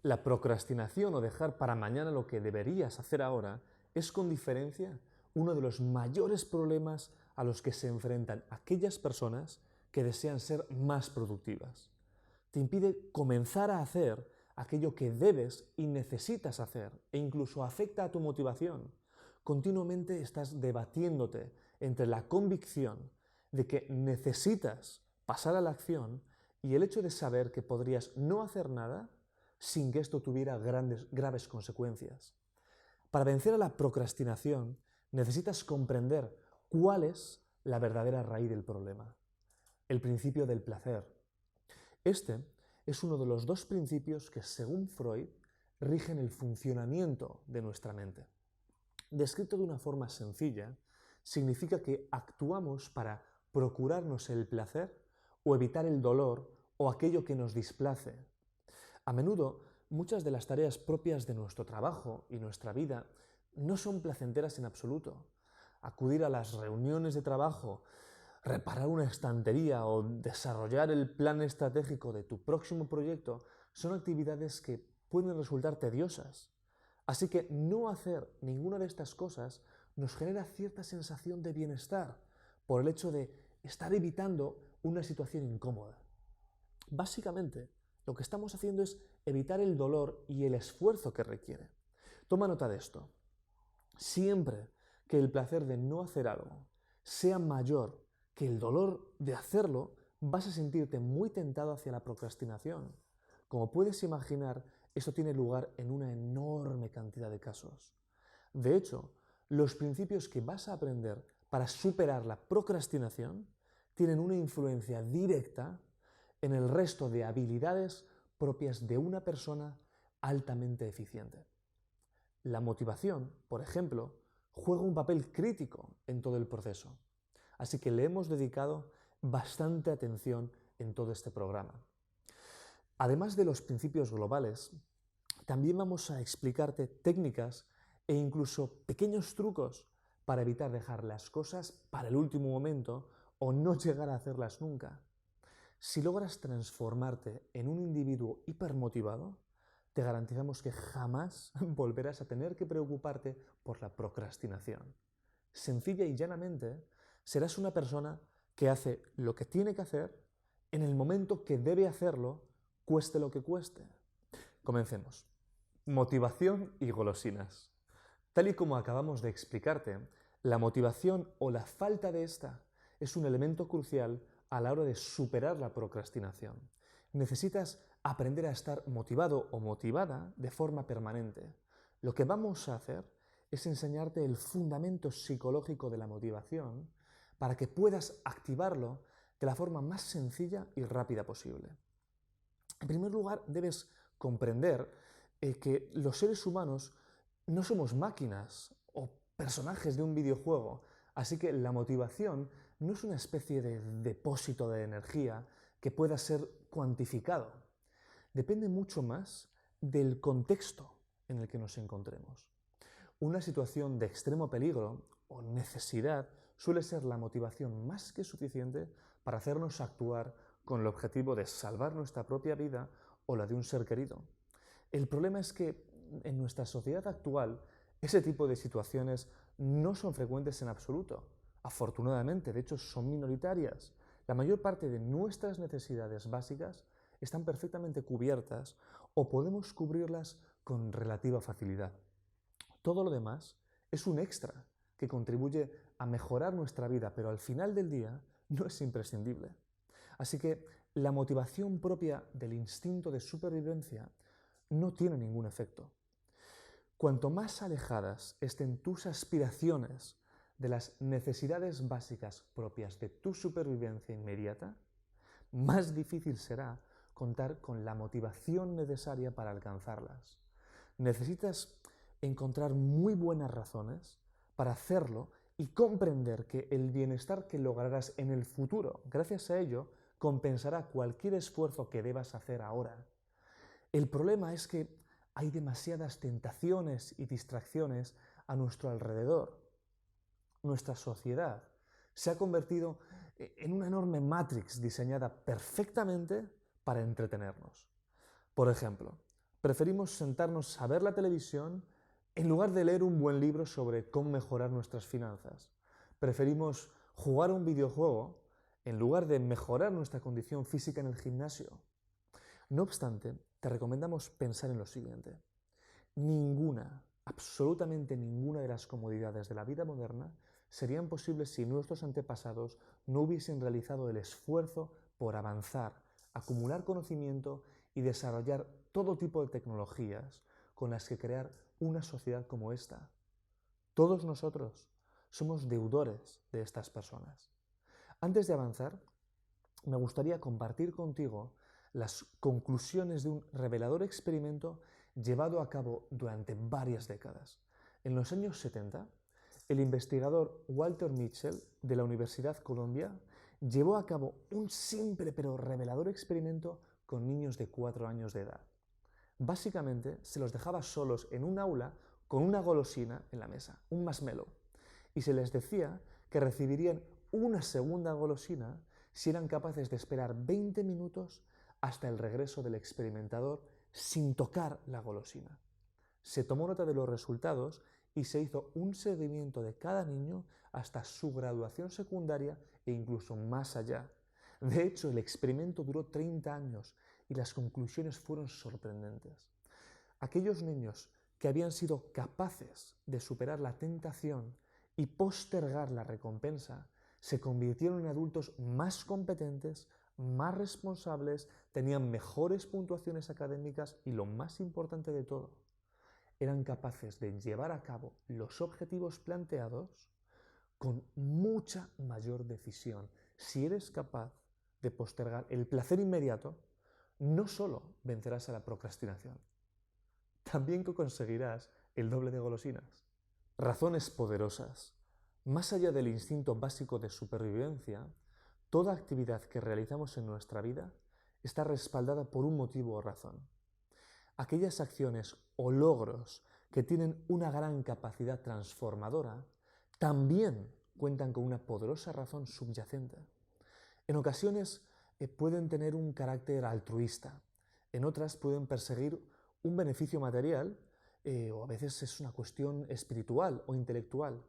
La procrastinación o dejar para mañana lo que deberías hacer ahora es con diferencia uno de los mayores problemas a los que se enfrentan aquellas personas que desean ser más productivas. Te impide comenzar a hacer aquello que debes y necesitas hacer e incluso afecta a tu motivación. Continuamente estás debatiéndote entre la convicción de que necesitas pasar a la acción y el hecho de saber que podrías no hacer nada sin que esto tuviera graves consecuencias. Para vencer a la procrastinación necesitas comprender cuál es la verdadera raíz del problema, el principio del placer. Este es uno de los dos principios que, según Freud, rigen el funcionamiento de nuestra mente. Descrito de una forma sencilla, significa que actuamos para procurarnos el placer o evitar el dolor o aquello que nos displace. A menudo, muchas de las tareas propias de nuestro trabajo y nuestra vida no son placenteras en absoluto. Acudir a las reuniones de trabajo, reparar una estantería o desarrollar el plan estratégico de tu próximo proyecto son actividades que pueden resultar tediosas. Así que no hacer ninguna de estas cosas nos genera cierta sensación de bienestar por el hecho de estar evitando una situación incómoda. Básicamente, lo que estamos haciendo es evitar el dolor y el esfuerzo que requiere. Toma nota de esto. Siempre que el placer de no hacer algo sea mayor que el dolor de hacerlo, vas a sentirte muy tentado hacia la procrastinación. Como puedes imaginar, esto tiene lugar en una enorme cantidad de casos. De hecho, los principios que vas a aprender para superar la procrastinación tienen una influencia directa en el resto de habilidades propias de una persona altamente eficiente. La motivación, por ejemplo, juega un papel crítico en todo el proceso. Así que le hemos dedicado bastante atención en todo este programa. Además de los principios globales, también vamos a explicarte técnicas e incluso pequeños trucos para evitar dejar las cosas para el último momento o no llegar a hacerlas nunca. Si logras transformarte en un individuo hipermotivado, te garantizamos que jamás volverás a tener que preocuparte por la procrastinación. Sencilla y llanamente, serás una persona que hace lo que tiene que hacer en el momento que debe hacerlo, cueste lo que cueste. Comencemos. Motivación y golosinas. Tal y como acabamos de explicarte, la motivación o la falta de esta es un elemento crucial a la hora de superar la procrastinación. Necesitas aprender a estar motivado o motivada de forma permanente. Lo que vamos a hacer es enseñarte el fundamento psicológico de la motivación para que puedas activarlo de la forma más sencilla y rápida posible. En primer lugar, debes comprender que los seres humanos no somos máquinas o personajes de un videojuego, así que la motivación no es una especie de depósito de energía que pueda ser cuantificado. Depende mucho más del contexto en el que nos encontremos. Una situación de extremo peligro o necesidad suele ser la motivación más que suficiente para hacernos actuar con el objetivo de salvar nuestra propia vida o la de un ser querido. El problema es que en nuestra sociedad actual ese tipo de situaciones no son frecuentes en absoluto. Afortunadamente, de hecho, son minoritarias. La mayor parte de nuestras necesidades básicas están perfectamente cubiertas o podemos cubrirlas con relativa facilidad. Todo lo demás es un extra que contribuye a mejorar nuestra vida, pero al final del día no es imprescindible. Así que la motivación propia del instinto de supervivencia no tiene ningún efecto. Cuanto más alejadas estén tus aspiraciones de las necesidades básicas propias de tu supervivencia inmediata, más difícil será contar con la motivación necesaria para alcanzarlas. Necesitas encontrar muy buenas razones para hacerlo y comprender que el bienestar que lograrás en el futuro, gracias a ello, compensará cualquier esfuerzo que debas hacer ahora. El problema es que hay demasiadas tentaciones y distracciones a nuestro alrededor. Nuestra sociedad se ha convertido en una enorme matrix diseñada perfectamente para entretenernos. Por ejemplo, Preferimos sentarnos a ver la televisión en lugar de leer un buen libro sobre cómo mejorar nuestras finanzas. Preferimos jugar a un videojuego en lugar de mejorar nuestra condición física en el gimnasio. No obstante, te recomendamos pensar en lo siguiente. Ninguna, absolutamente ninguna de las comodidades de la vida moderna serían posibles si nuestros antepasados no hubiesen realizado el esfuerzo por avanzar, acumular conocimiento y desarrollar todo tipo de tecnologías con las que crear una sociedad como esta. Todos nosotros somos deudores de estas personas. Antes de avanzar, me gustaría compartir contigo las conclusiones de un revelador experimento llevado a cabo durante varias décadas. En los años 70, el investigador Walter Mitchell de la Universidad Columbia llevó a cabo un simple pero revelador experimento con niños de 4 años de edad. Básicamente, se los dejaba solos en un aula con una golosina en la mesa, un marshmallow, y se les decía que recibirían una segunda golosina si eran capaces de esperar 20 minutos hasta el regreso del experimentador sin tocar la golosina. Se tomó nota de los resultados y se hizo un seguimiento de cada niño hasta su graduación secundaria e incluso más allá. De hecho, el experimento duró 30 años y las conclusiones fueron sorprendentes. Aquellos niños que habían sido capaces de superar la tentación y postergar la recompensa se convirtieron en adultos más competentes, más responsables, tenían mejores puntuaciones académicas y, lo más importante de todo, eran capaces de llevar a cabo los objetivos planteados con mucha mayor decisión. Si eres capaz de postergar el placer inmediato, no solo vencerás a la procrastinación, también conseguirás el doble de golosinas. Razones poderosas. Más allá del instinto básico de supervivencia, toda actividad que realizamos en nuestra vida está respaldada por un motivo o razón. Aquellas acciones o logros que tienen una gran capacidad transformadora también cuentan con una poderosa razón subyacente. En ocasiones pueden tener un carácter altruista, en otras pueden perseguir un beneficio material o a veces es una cuestión espiritual o intelectual.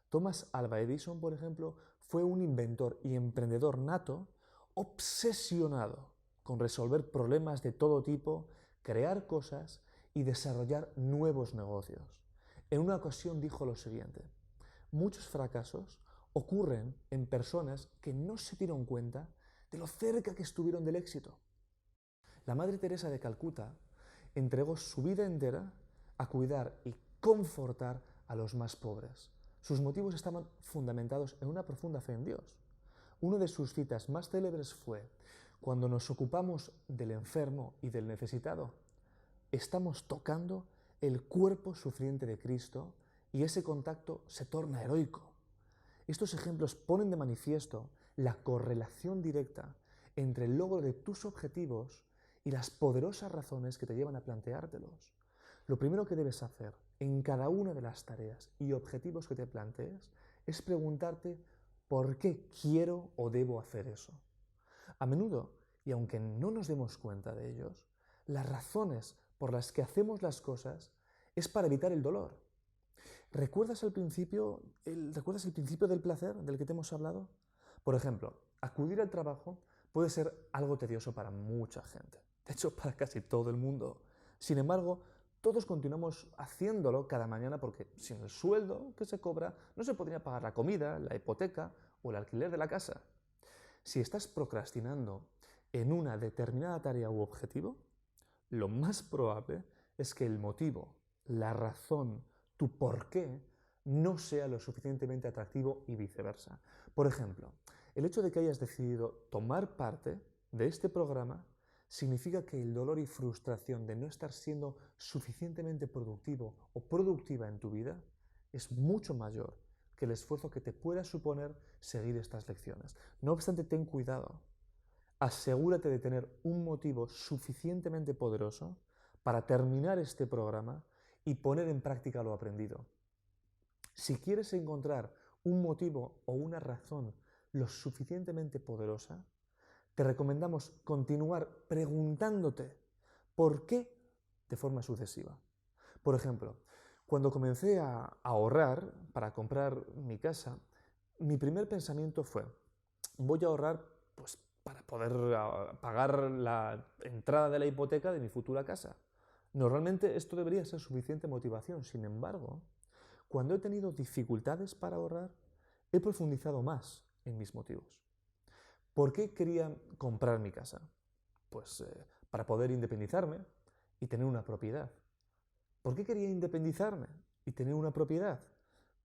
Thomas Alva Edison, por ejemplo, fue un inventor y emprendedor nato obsesionado con resolver problemas de todo tipo, crear cosas y desarrollar nuevos negocios. En una ocasión dijo lo siguiente: muchos fracasos ocurren en personas que no se dieron cuenta de lo cerca que estuvieron del éxito. La Madre Teresa de Calcuta entregó su vida entera a cuidar y confortar a los más pobres. Sus motivos estaban fundamentados en una profunda fe en Dios. Una de sus citas más célebres fue: cuando nos ocupamos del enfermo y del necesitado, estamos tocando el cuerpo sufriente de Cristo y ese contacto se torna heroico. Estos ejemplos ponen de manifiesto la correlación directa entre el logro de tus objetivos y las poderosas razones que te llevan a planteártelos. Lo primero que debes hacer en cada una de las tareas y objetivos que te plantees es preguntarte por qué quiero o debo hacer eso. A menudo, y aunque no nos demos cuenta de ellos, las razones por las que hacemos las cosas es para evitar el dolor. ¿Recuerdas el principio del placer del que te hemos hablado? Por ejemplo, acudir al trabajo puede ser algo tedioso para mucha gente, de hecho para casi todo el mundo. Sin embargo, todos continuamos haciéndolo cada mañana porque sin el sueldo que se cobra no se podría pagar la comida, la hipoteca o el alquiler de la casa. Si estás procrastinando en una determinada tarea u objetivo, lo más probable es que el motivo, la razón, tu por qué no sea lo suficientemente atractivo y viceversa. Por ejemplo, el hecho de que hayas decidido tomar parte de este programa significa que el dolor y frustración de no estar siendo suficientemente productivo o productiva en tu vida es mucho mayor que el esfuerzo que te pueda suponer seguir estas lecciones. No obstante, ten cuidado. Asegúrate de tener un motivo suficientemente poderoso para terminar este programa y poner en práctica lo aprendido. Si quieres encontrar un motivo o una razón lo suficientemente poderosa, te recomendamos continuar preguntándote ¿por qué de forma sucesiva. Por ejemplo, cuando comencé a ahorrar para comprar mi casa, mi primer pensamiento fue, voy a ahorrar pues, para poder pagar la entrada de la hipoteca de mi futura casa. Normalmente esto debería ser suficiente motivación. Sin embargo, cuando he tenido dificultades para ahorrar, he profundizado más en mis motivos. ¿Por qué quería comprar mi casa? Pues para poder independizarme y tener una propiedad. ¿Por qué quería independizarme y tener una propiedad?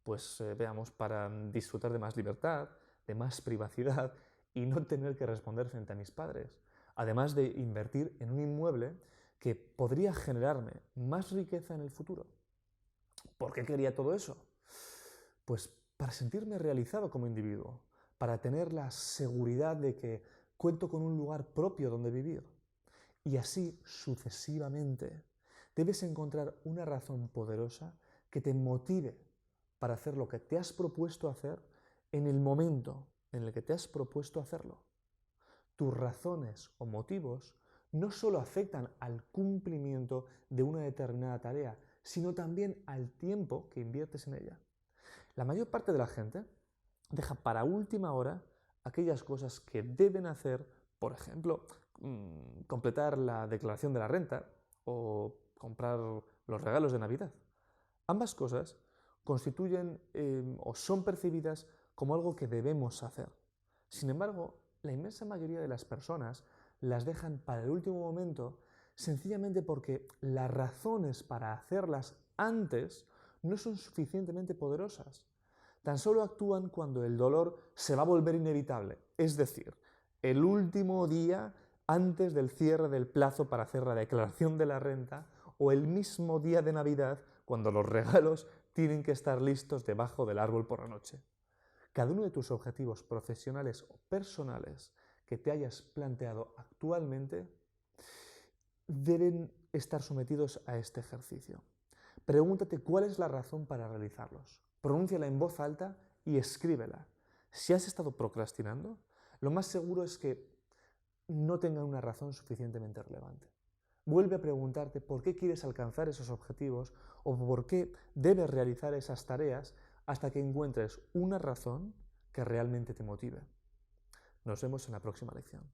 Pues veamos, para disfrutar de más libertad, de más privacidad y no tener que responder frente a mis padres. Además de invertir en un inmueble que podría generarme más riqueza en el futuro. ¿Por qué quería todo eso? Pues para sentirme realizado como individuo, para tener la seguridad de que cuento con un lugar propio donde vivir. Y así sucesivamente. Debes encontrar una razón poderosa que te motive para hacer lo que te has propuesto hacer en el momento en el que te has propuesto hacerlo. Tus razones o motivos no solo afectan al cumplimiento de una determinada tarea, sino también al tiempo que inviertes en ella. La mayor parte de la gente deja para última hora aquellas cosas que deben hacer, por ejemplo, completar la declaración de la renta o comprar los regalos de Navidad. Ambas cosas constituyen o son percibidas como algo que debemos hacer. Sin embargo, la inmensa mayoría de las personas las dejan para el último momento sencillamente porque las razones para hacerlas antes no son suficientemente poderosas. Tan solo actúan cuando el dolor se va a volver inevitable, es decir, el último día antes del cierre del plazo para hacer la declaración de la renta o el mismo día de Navidad cuando los regalos tienen que estar listos debajo del árbol por la noche. Cada uno de tus objetivos profesionales o personales que te hayas planteado actualmente deben estar sometidos a este ejercicio. Pregúntate cuál es la razón para realizarlos. Pronúnciala en voz alta y escríbela. Si has estado procrastinando, lo más seguro es que no tengan una razón suficientemente relevante. Vuelve a preguntarte por qué quieres alcanzar esos objetivos o por qué debes realizar esas tareas hasta que encuentres una razón que realmente te motive. Nos vemos en la próxima lección.